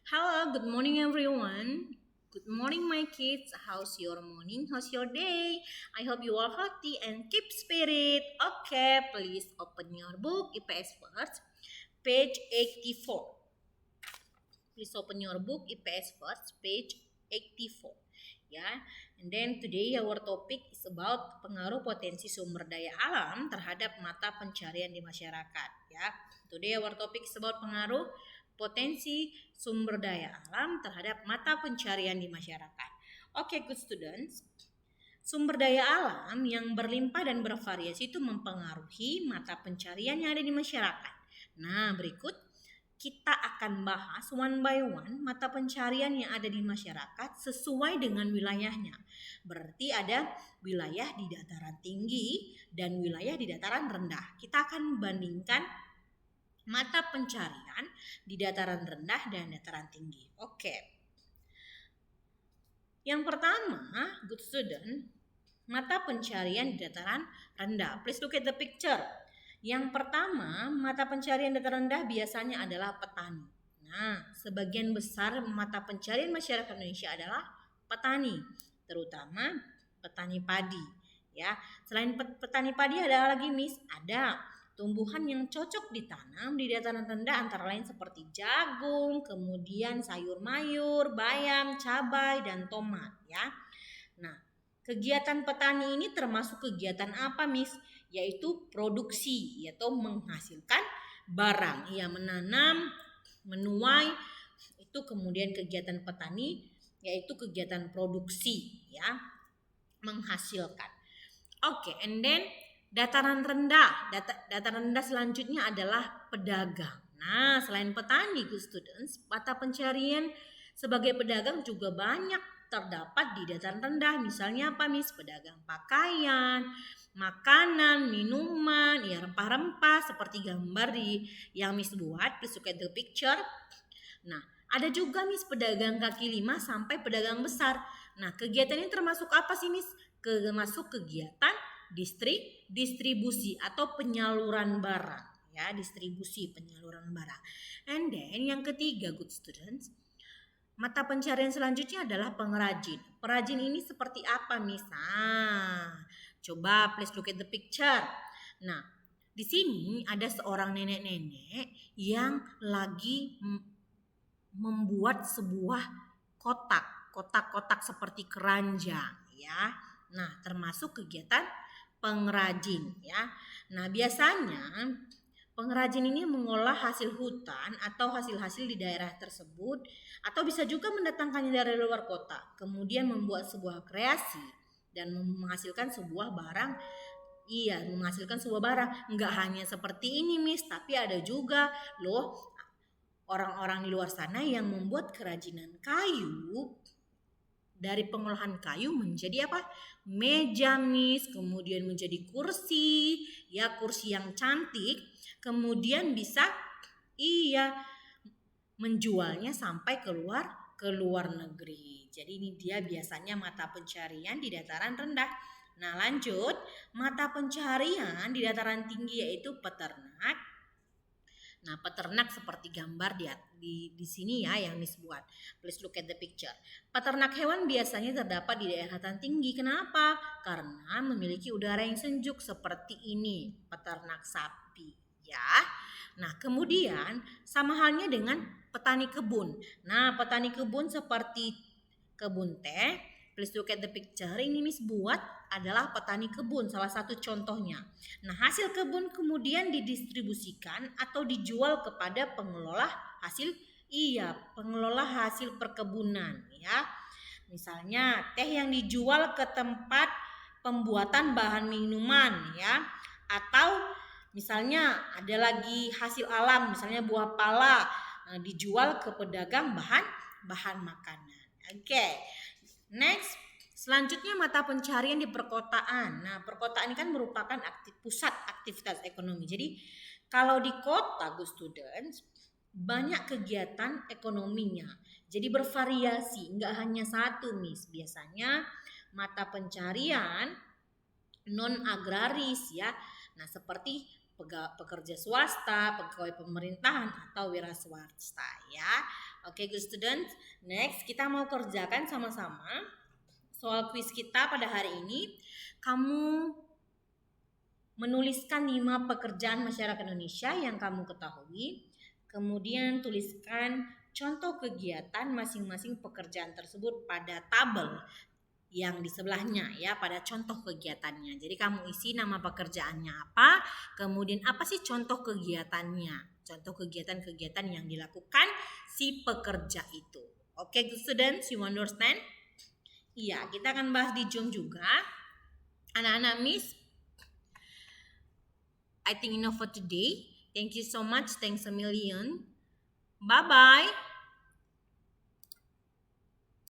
Hello, good morning everyone. Good morning my kids. How's your morning? How's your day? I hope you are healthy and keep spirit. Okay, please open your book IPS first, page 84. Please open your book IPS first, page 84. Ya, and then today our topic is about pengaruh potensi sumber daya alam terhadap mata pencarian di masyarakat. Ya, today our topic is about pengaruh potensi sumber daya alam terhadap mata pencarian di masyarakat. Oke, good students. Sumber daya alam yang berlimpah dan bervariasi itu mempengaruhi mata pencarian yang ada di masyarakat. Nah, berikut kita akan bahas one by one mata pencarian yang ada di masyarakat sesuai dengan wilayahnya. Berarti ada wilayah di dataran tinggi dan wilayah di dataran rendah. Kita akan bandingkan mata pencarian di dataran rendah dan dataran tinggi. Oke. Yang pertama, good student, mata pencarian di dataran rendah. Please look at the picture. Yang pertama, mata pencarian dataran rendah biasanya adalah petani. Nah, sebagian besar mata pencarian masyarakat Indonesia adalah petani, terutama petani padi. Ya, selain petani padi ada lagi, Miss, ada tumbuhan yang cocok ditanam di dataran rendah antara lain seperti jagung, kemudian sayur mayur, bayam, cabai, dan tomat. Ya, nah kegiatan petani ini termasuk kegiatan apa, Miss? Yaitu produksi, yaitu menghasilkan barang. Ia menanam, menuai, itu kemudian kegiatan petani yaitu kegiatan produksi, ya, menghasilkan. Oke, and then dataran rendah. Dataran rendah selanjutnya adalah pedagang. Nah, selain petani, good students, mata pencarian sebagai pedagang juga banyak terdapat di dataran rendah. Misalnya apa, Miss? Pedagang pakaian, makanan, minuman, ya rempah-rempah seperti gambar yang Miss buat. Please look at the picture. Nah, ada juga Miss pedagang kaki lima sampai pedagang besar. Nah, kegiatan ini termasuk apa sih, Miss? Termasuk kegiatan distribusi atau penyaluran barang, ya, distribusi penyaluran barang. And then yang ketiga, good students, mata pencarian selanjutnya adalah pengrajin. Pengrajin ini seperti apa, Miss? Coba please look at the picture. Nah, di sini ada seorang nenek-nenek yang lagi membuat sebuah kotak-kotak seperti keranjang, ya. Nah, termasuk kegiatan pengrajin, ya. Nah, biasanya pengrajin ini mengolah hasil hutan atau hasil-hasil di daerah tersebut atau bisa juga mendatangkannya dari luar kota, kemudian membuat sebuah kreasi dan menghasilkan sebuah barang. Iya, menghasilkan sebuah barang. Enggak hanya seperti ini, Miss, tapi ada juga loh orang-orang di luar sana yang membuat kerajinan kayu. Dari pengolahan kayu menjadi apa? Meja, Miss, kemudian menjadi kursi, ya kursi yang cantik, kemudian bisa menjualnya sampai ke luar negeri. Jadi ini dia biasanya mata pencarian di dataran rendah. Nah, lanjut, mata pencarian di dataran tinggi yaitu peternak. Nah, peternak seperti gambar di sini ya yang Miss buat. Please look at the picture. Peternak hewan biasanya terdapat di daerah dataran tinggi. Kenapa? Karena memiliki udara yang sejuk seperti ini. Peternak sapi, ya. Nah, kemudian sama halnya dengan petani kebun. Nah, petani kebun seperti kebun teh. Please look at the picture. Ini Miss buat adalah petani kebun, salah satu contohnya. Nah, hasil kebun kemudian didistribusikan atau dijual kepada pengelola hasil perkebunan, ya. Misalnya teh yang dijual ke tempat pembuatan bahan minuman, ya. Atau misalnya ada lagi hasil alam, misalnya buah pala, dijual ke pedagang bahan makanan. Oke. Next, selanjutnya mata pencarian di perkotaan. Nah, perkotaan ini kan merupakan pusat aktivitas ekonomi. Jadi, kalau di kota, good students, banyak kegiatan ekonominya. Jadi bervariasi, nggak hanya satu, Miss. Biasanya mata pencarian non agraris, ya. Nah, seperti pekerja swasta, pegawai pemerintahan atau wira swasta ya. Oke, good student. Next kita mau kerjakan sama-sama soal kuis kita pada hari ini. Kamu menuliskan 5 pekerjaan masyarakat Indonesia yang kamu ketahui. Kemudian tuliskan contoh kegiatan masing-masing pekerjaan tersebut pada tabel yang di sebelahnya ya, pada contoh kegiatannya. Jadi kamu isi nama pekerjaannya apa, kemudian apa sih contoh kegiatannya, contoh kegiatan-kegiatan yang dilakukan si pekerja itu. Oke, good students, you understand? Iya, kita akan bahas di Zoom juga. Anak-anak Miss, I think enough for today. Thank you so much. Thanks a million. Bye-bye.